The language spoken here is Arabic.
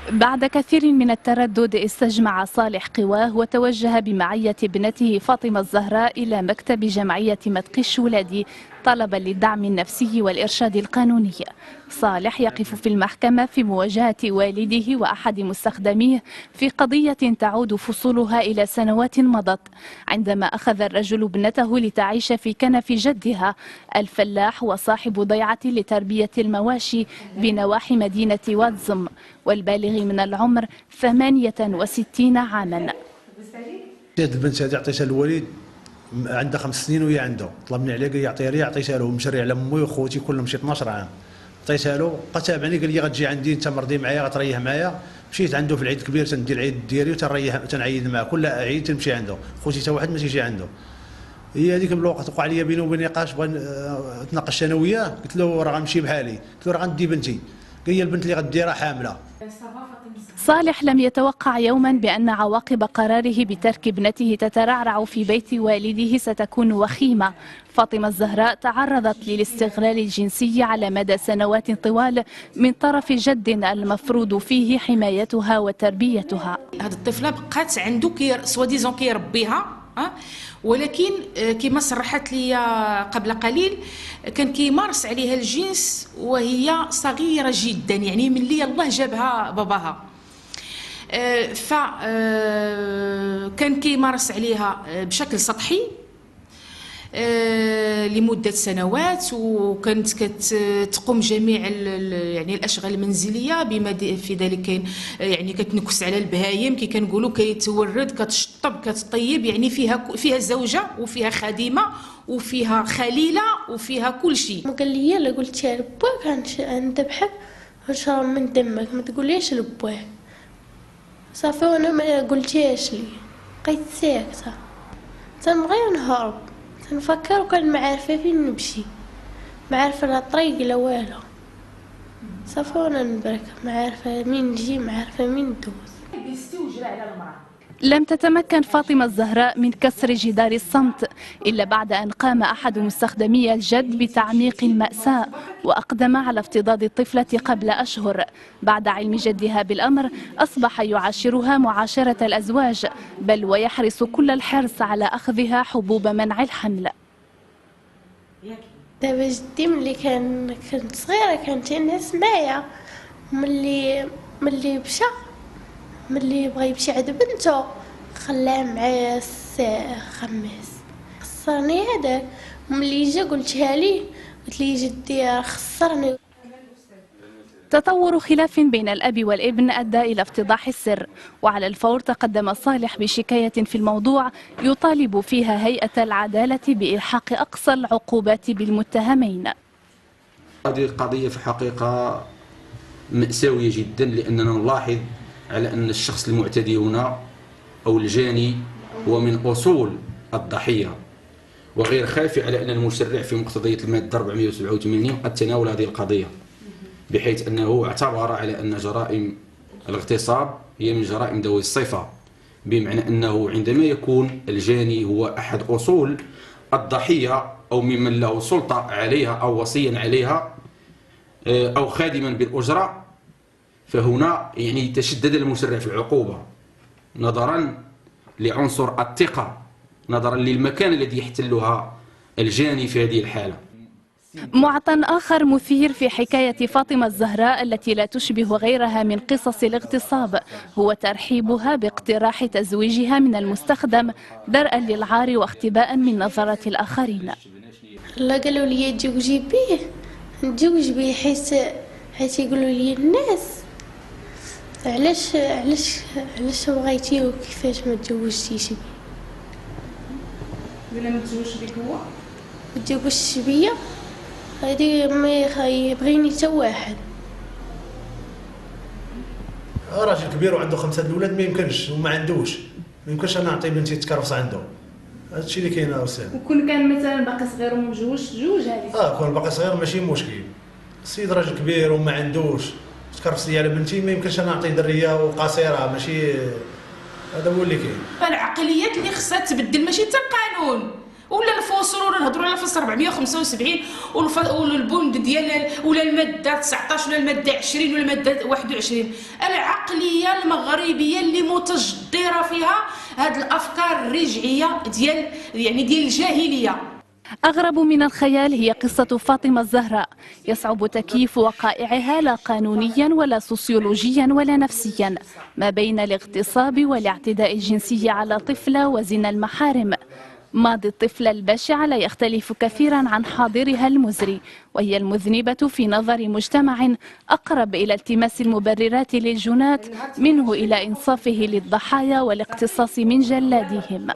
بعد كثير من التردد استجمع صالح قواه وتوجه بمعية ابنته فاطمة الزهراء إلى مكتب جمعية مدق الشولادي طلبا للدعم النفسي والإرشاد القانوني. صالح يقف في المحكمة في مواجهة والده وأحد مستخدميه في قضية تعود فصولها إلى سنوات مضت، عندما أخذ الرجل ابنته لتعيش في كنف جدها الفلاح وصاحب ضيعة لتربية المواشي بنواحي مدينة واتزم، والبالغ من العمر 68 عاما. هاد البنت هذه عطيتها للوالد عندها 5 سنين وهي عنده، طلبني عليه قال لي عطيها لي، عطيتها له مشري على امي وخوتي كلهم شي 12 عام، عطيتها له بقى تابعني قال لي غتجي عندي انت مرضي معايا غتريح معايا. مشيت عنده في العيد الكبير تندير العيد ديالي وتنريح تنعيد معاه كل عيد تنمشي عنده، خوتي حتى واحد ما تيجي عنده. هي هذيك الوقت وقع لي بينه وبين نقاش بغا نتناقش انا وياه، قلت له راه غنمشي بحالي، قلت له راه غندي بنتي، قال لي البنت اللي غديرها حامله. صالح لم يتوقع يوما بأن عواقب قراره بترك ابنته تترعرع في بيت والده ستكون وخيمة. فاطمة الزهراء تعرضت للاستغلال الجنسي على مدى سنوات طوال من طرف جد المفروض فيه حمايتها وتربيتها. هذه الطفلة بقات عنده سوا ديزون كيربيها، ولكن كما صرحت لي قبل قليل كان كيمارس عليها الجنس وهي صغيرة جدا، يعني من اللي الله جابها باباها. فكان كيمارس عليها بشكل سطحي لمدة سنوات، وكانت كتقوم جميع يعني الأشغال المنزلية بما في ذلك كاين يعني كتنكس على البهايم كي كنقولوا، كيتورد، كتشطب، كتطيب، يعني فيها زوجة وفيها خادمة وفيها خليلة وفيها كل شيء. قال لي يلا، قلت يا لباك غنذبحك ونشرب من دمك، ما تقوليش لباك. صافي وانا ما قلتيش لي، بقيت ساكته، تنبغي نهرب، تنفكر وكان ما عارفه فين نمشي، ما عارفه لا طريق لا والو. صافي وانا نبرك، ما عارفه مين نجي، ما عارفه مين ندوز. لم تتمكن فاطمة الزهراء من كسر جدار الصمت إلا بعد أن قام أحد مستخدمي الجد بتعميق المأساة وأقدم على افتضاض الطفلة قبل أشهر. بعد علم جدها بالأمر أصبح يعاشرها معاشرة الأزواج، بل ويحرص كل الحرص على أخذها حبوب منع الحمل. دابا جدي ملي كنت صغيره كانت تنعس معايا، ملي ملي بغى يمشي عند بنته خلاها معايا الساعة 5، خسرني هذاك. ملي جا قلتها ليه، قلت لي جدي خسرني. تطور خلاف بين الأب والابن أدى إلى افتضاح السر، وعلى الفور تقدم صالح بشكاية في الموضوع يطالب فيها هيئة العدالة بإلحاق أقصى العقوبات بالمتهمين. هذه القضية في الحقيقة مأساوية جدا، لأننا نلاحظ على أن الشخص المعتدي هنا أو الجاني هو من أصول الضحية، وغير خافي على أن المشرع في مقتضية المادة 487 قد تناول هذه القضية، بحيث أنه اعتبر على أن جرائم الاغتصاب هي من جرائم ذوي الصفة، بمعنى أنه عندما يكون الجاني هو أحد أصول الضحية أو ممن له سلطة عليها أو وصيا عليها أو خادما بالأجرة، فهنا يعني تشدد المشرع في العقوبة نظرا لعنصر الثقة، نظرا للمكان الذي يحتلها الجاني في هذه الحالة. معطى آخر مثير في حكاية فاطمة الزهراء التي لا تشبه غيرها من قصص الاغتصاب هو ترحيبها باقتراح تزويجها من المستخدم درءا للعار واختباء من نظرة الآخرين. لا قالوا لي تزوجي بيه، نتزوج بيه حيث يقولوا لي الناس علاش بغيتيه وكيفاش ما تزوجتيش بيه. ولا ما تزوجش بك هو؟ ما تزوجش بيا، هادي ما يبغيني حتى واحد. راجل كبير وعنده 5 الاولاد، ما يمكنش وما عندوش، ما يمكنش انا نعطي بنتي تكرفص عنده. هذا الشيء اللي كاين استاذ. وكون كان مثلا باقي صغير ومجوج تزوج عليه. كون باقي صغير ماشي مشكل. السيد راجل كبير وما عندوش تكرفص لي على بنتي، ما يمكنش انا نعطي دريه وقصيره، ماشي هذا هو اللي كاين. العقليات اللي خصها تبدل ماشي حتى القانون، ولا الفوسور ولا نهضروا على فصل 475 والبوند ديال ولا الماده 19 ولا الماده 20 ولا الماده 21. العقليه المغربيه اللي متجدره فيها هذه الافكار الرجعيه ديال الجاهليه. أغرب من الخيال هي قصة فاطمة الزهراء. يصعب تكييف وقائعها لا قانونيا ولا سوسيولوجيا ولا نفسيا، ما بين الاغتصاب والاعتداء الجنسي على طفلة وزنا المحارم. ماضي الطفلة البشع لا يختلف كثيرا عن حاضرها المزري، وهي المذنبة في نظر مجتمع أقرب إلى التماس المبررات للجنات منه إلى إنصافه للضحايا والاقتصاص من جلادهم.